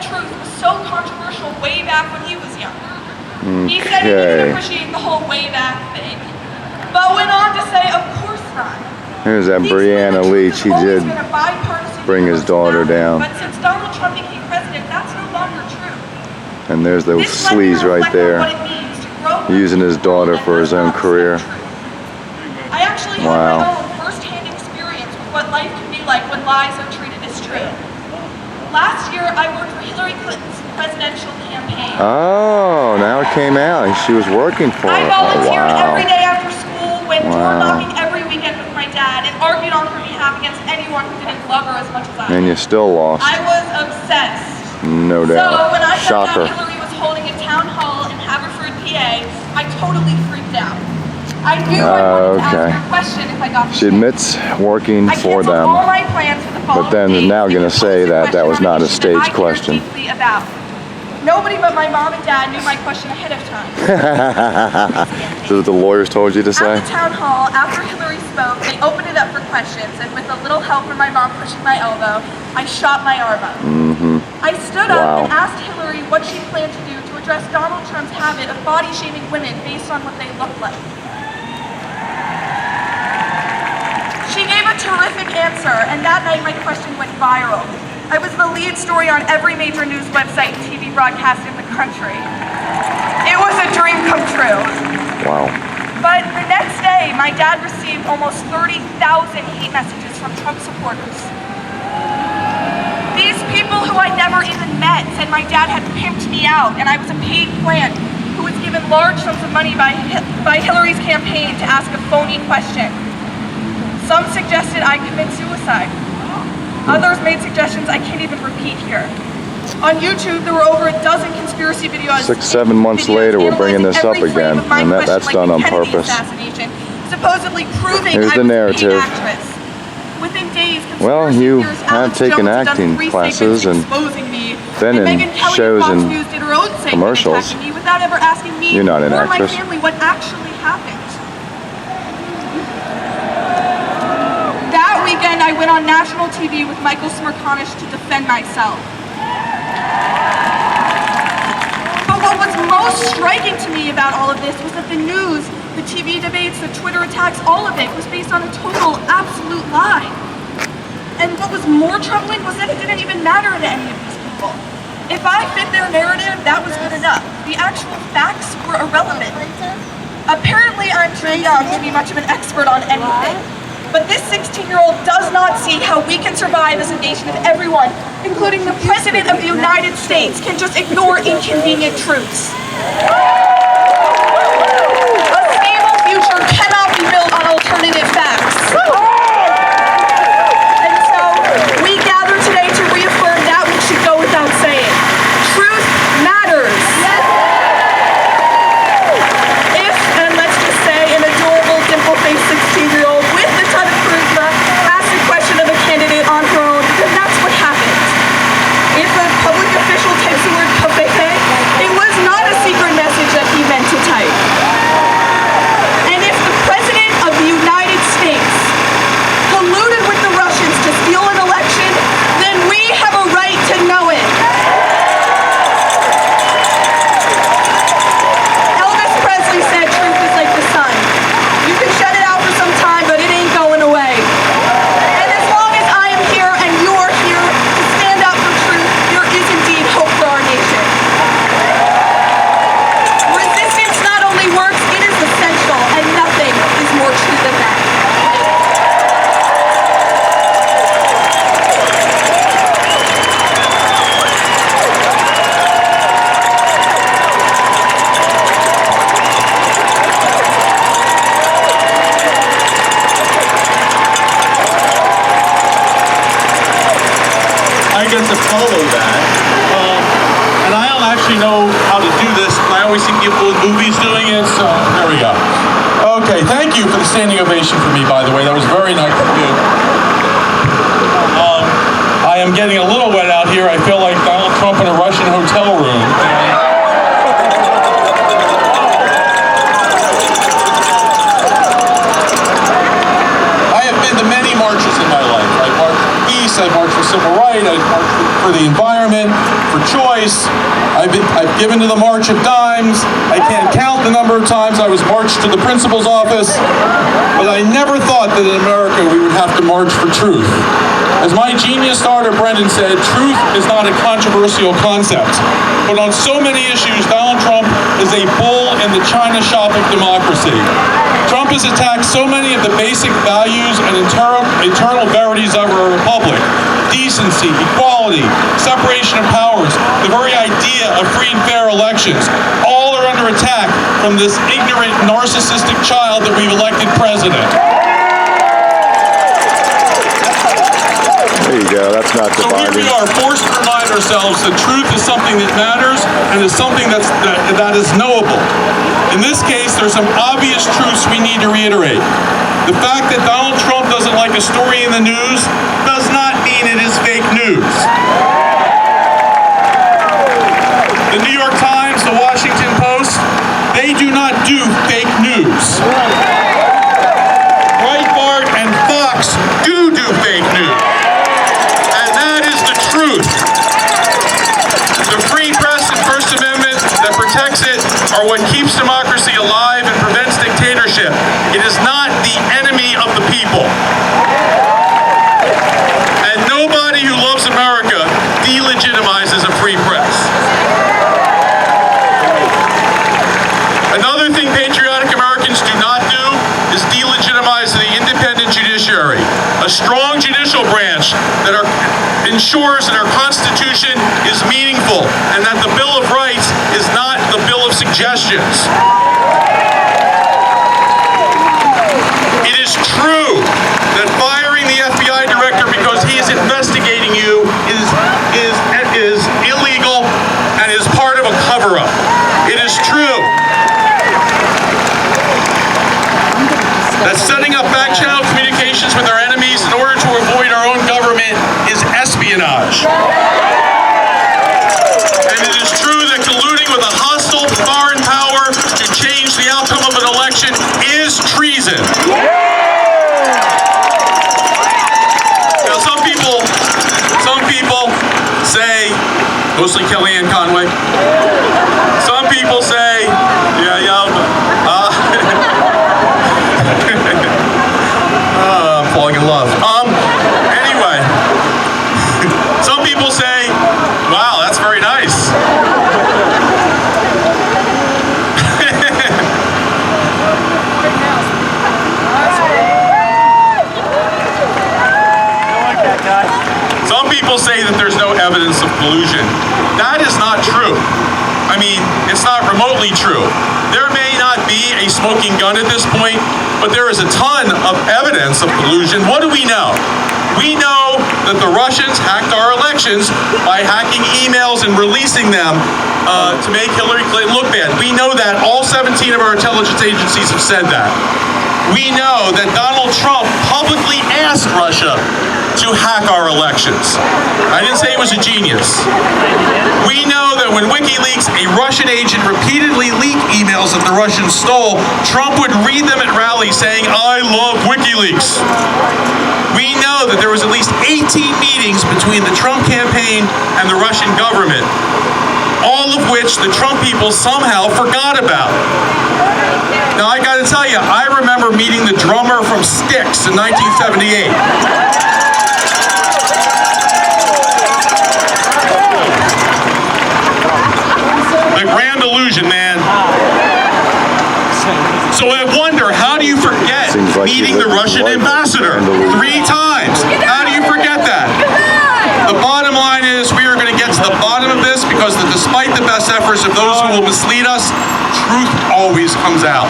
truth was so controversial way back when he was young. He said he didn't appreciate the whole way back thing, but went on to say, of course not. Here's that Brianna Leach. He did bring his daughter down. But since Donald Trump became president, that's no longer true. And there's those sleaze right there, using his daughter for his own career. I actually had my own first-hand experience with what life can be like when lies are treated as true. Last year, I worked for Hillary Clinton's presidential campaign. Oh, now it came out. She was working for it. I volunteered every day after school, went door knocking every weekend with my dad, and argued on her behalf against anyone who didn't love her as much as I did. And you still lost. I was obsessed. No doubt. So when I found Shocker. out Hillary was holding a town hall in Haverford, PA, I totally freaked out. I knew I wanted to ask her a question if I got the She admits working for them, all my plans for the but then is now going to say that that was not a stage question. Nobody but my mom and dad knew my question ahead of time. This is what the lawyers told you to say? At the town hall, after Hillary spoke, they opened it up for questions, and with a little help from my mom pushing my elbow, I shot my arm up. I stood up and asked Hillary what she planned to do to address Donald Trump's habit of body-shaming women based on what they look like. She gave a terrific answer, and that night my question went viral. I was the lead story on every major news website and TV broadcast in the country. It was a dream come true. Wow. But the next day, my dad received almost 30,000 hate messages from Trump supporters. These people who I never even met said my dad had pimped me out and I was a paid plant who was given large sums of money by Hillary's campaign to ask a phony question. Some suggested I commit suicide. Others made suggestions I can't even repeat here. On YouTube, there were over a dozen conspiracy videos. 6-7 months later, we're bringing this up again, and that's done on purpose. Supposedly proving Here's the narrative. Within days, well, you have taken acting classes and been in shows and commercials. Without ever asking me You're not an or actress. my family what actually happened. That weekend, I went on national TV with Michael Smirkanish to defend myself. But what was most striking to me about all of this was that the news, the TV debates, the Twitter attacks, all of it was based on a total, absolute lie. And what was more troubling was that it didn't even matter to any of these people. If I fit their narrative, that was good enough. The actual facts were irrelevant. Apparently, I'm too young to be much of an expert on anything. But this 16-year-old does not see how we can survive as a nation if everyone, including the President of the United States, can just ignore inconvenient truths. A stable future cannot be built on alternative facts. And so, we gather today to reaffirm that which should go without saying. Truth matters. If, and let's just say, an adorable, dimple-faced 16-year-old with a ton of charisma asked a question of a candidate on her own, then that's what happened. If a public official types the word café, it was not a secret message that he meant to type. And if the President of the United States colluded with the Russians to steal an election, then we have a right to know it. Elvis Presley said truth is like the sun. You can shut it out for some time, but it ain't going away. And as long as I am here and you are here to stand up for truth, there is indeed hope for our nation. Resistance not only works, it is essential, and nothing is more true than that. I get to follow that, and I don't actually know how to do this, but I always see people in movies doing it, so there we go. Okay, thank you for the standing ovation for me, by the way. That was very nice of you. I am getting a little wet out here. I feel like Donald Trump in a Russian hotel room. I have been to many marches in my life. I marched east, peace, I've marched for civil rights, I've marched for the environment, for choice. I've given to the March of Dimes. I can't count the number of times I was marched to the principal's office, but I never thought that in America we would have to march for truth. As my genius starter Brendan said, truth is not a controversial concept. But on so many issues, Donald Trump is a bull in the china shop of democracy. Trump has attacked so many of the basic values and internal verities of our republic. Decency, equality, separation of powers, the very idea of free and fair elections, all are under attack from this ignorant, narcissistic child that we've elected president. There you go, that's not So here we dividing. are, forced to remind ourselves that truth is something that matters and is something that is knowable. In this case, there's some obvious truths we need to reiterate. The fact that Donald Trump doesn't like a story in the news does not mean it is fake news. The New York Times, the Washington Post, they do not do fake news. Breitbart and Fox do fake news. And that is the truth. The free press and First Amendment that protects it are what keeps democracy alive and prevents dictatorship. It is not the enemy of the people. And nobody who loves America delegitimizes a free press. Another thing patriotic Americans do not do is delegitimize the independent judiciary, a strong judicial branch that ensures that our Constitution is meaningful and that the Bill of Rights is not the Bill of Suggestions. It is true that firing the FBI director because he is investigating you is illegal and is part of a cover-up. It is true that setting up back-channel communications with our enemies in order to avoid our own government is espionage. And it is true that colluding with a hostile foreign power to change the outcome of an election is treason. Now, some people say, mostly Kellyanne Conway, some people say, I'm falling in love. Anyway, some people say, wow, that's very nice. Some people say that there's no evidence of collusion. That is not true. I mean, it's not remotely true. There may not be a smoking gun at this point, but there is a ton of evidence of collusion. What do we know? We know that the Russians hacked our elections by hacking emails and releasing them to make Hillary Clinton look bad. We know that. All 17 of our intelligence agencies have said that. We know that Donald Trump publicly asked Russia to hack our elections. I didn't say he was a genius. We know that when WikiLeaks, a Russian agent, repeatedly leaked emails that the Russians stole, Trump would read them at rallies saying, "I love WikiLeaks." We know that there was at least 18 meetings between the Trump campaign and the Russian government, all of which the Trump people somehow forgot about. Now, I gotta tell you, I remember meeting the drummer from Styx in 1978. The grand illusion, man. So I wonder, how do you forget meeting the Russian ambassador 3 times? How do you forget that? The bottom line is we are going to get to the bottom of this because despite the best efforts of those who will mislead us, truth always comes out.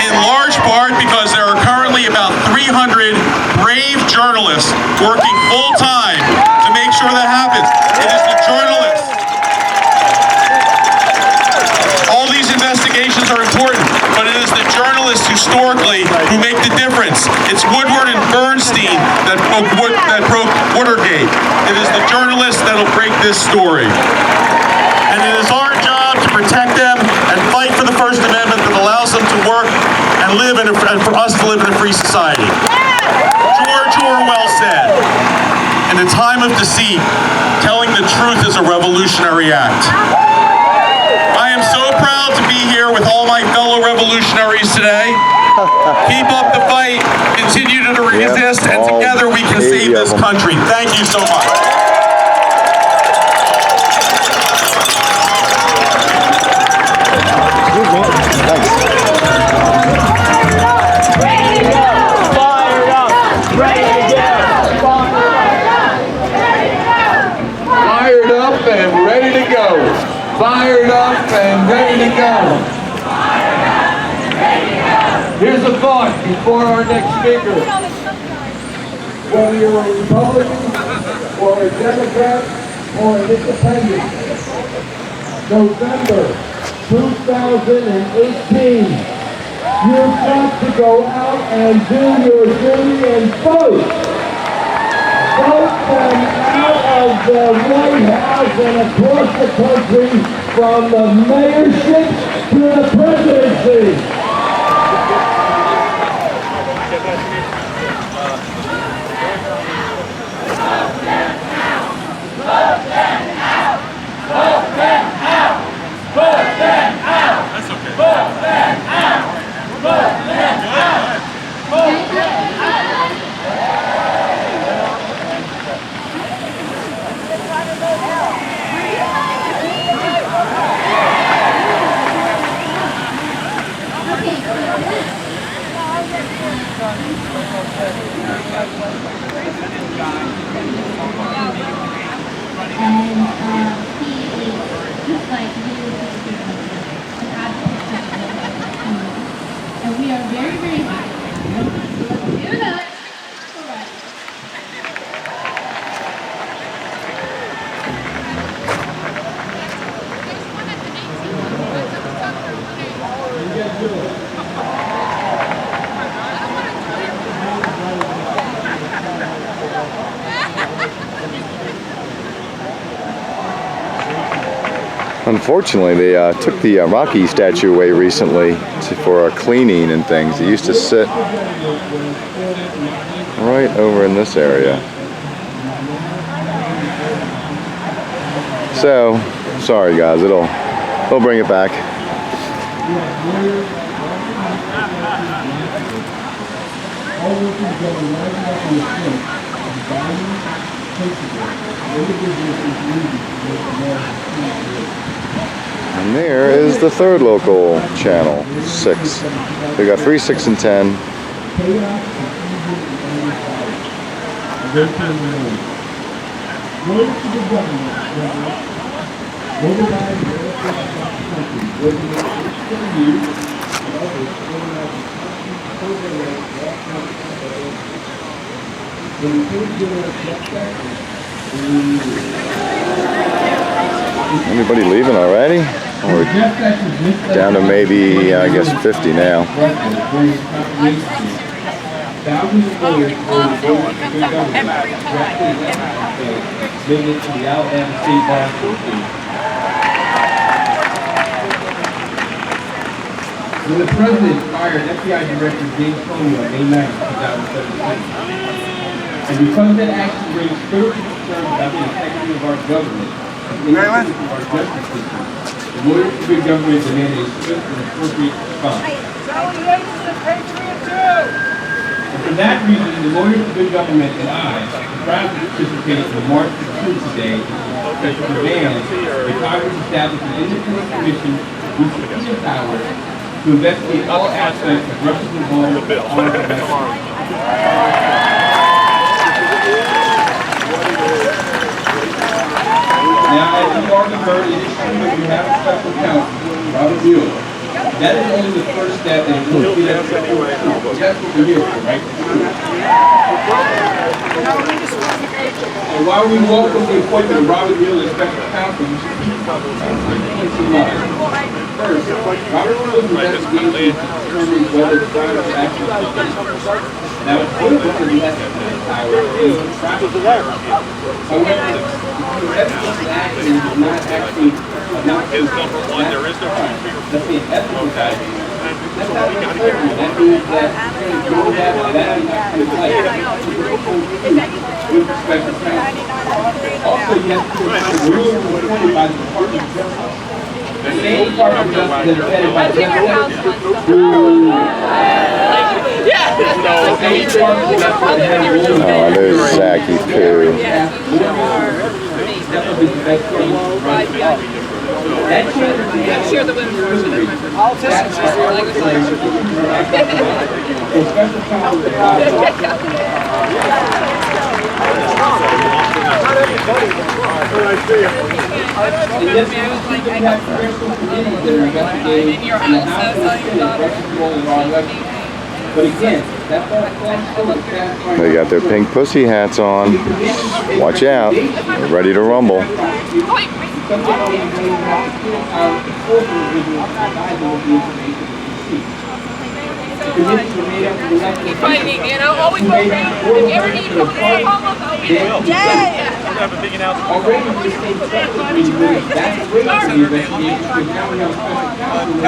In large part because there are currently about 300 brave journalists working full-time to make sure that happens. It is the journalists. All these investigations are important, but it is the journalists historically who make the difference. It's Woodward and Bernstein that broke Watergate. It is the journalists that will break this story. And it is our job to protect them and fight for the First Amendment that allows them to work and live and for us to live in a free society. George Orwell said, "In a a time of deceit, telling the truth is a revolutionary act. I am so proud to be here with all my fellow revolutionaries today. Keep up the fight, continue to resist, and together we can save this country. Thank you so much. Fired up and ready to go. Fired up and ready to go. Here's a thought before our next speaker. Whether you're a Republican or a Democrat or an independent, November 2018, you've got to go out and do your duty and vote. Vote them out of the White House and across the country, from the mayorship to the presidency. And we are very, very happy. Give it up. All right. Unfortunately, they took the Rocky statue away recently for cleaning and things. It used to sit right over in this area. So, sorry guys, they'll bring it back. And there is the third local channel, 6. We got 3, 6, and 10. Anybody leaving already? We're down to maybe, I guess, 50 now. When the president fired FBI Director James Comey on May 9, 2017, and because that action raised critical concerns about the integrity of our government and the integrity of our justice system, the Lawyers for Good Government demanded a swift and appropriate response. And for that reason, the Lawyers for Good Government and I are proud to participate in the March for Truth today that demands that Congress establish an independent commission with sufficient power to investigate all aspects of Russia's involvement in armed domestic. Now, as you've already heard, it is true that you have a special counsel, Robert Mueller. That is only the first step in the that's what we're here for, right? And while we welcome the appointment of Robert Mueller as special counsel, you should keep in mind. First, Robert Mueller's investigation determines whether the crime is actually committed. Now, it's clear that he has power to prosecute. However, the evidence action is not actually Is number one, there is no let's say ethical side. That's not important. That means that you're going to have that actually like. with the special counsel. Also, you have to consider the rules appointed by the Department of Justice. The same Department of Justice that are headed by the Oh, there's Zachy Poo. Share the women's version of my But again, that's all. They got their pink pussy hats on. Watch out. They're ready to rumble. Keep fighting, you know, always go around. If you ever need help, I'll be there. Already the state that's great for the investigation, because now we have a special counsel.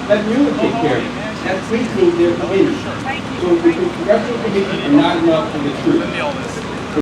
Let Mueller take care of it. That's free to their committee. So the congressional committees are not enough for the truth.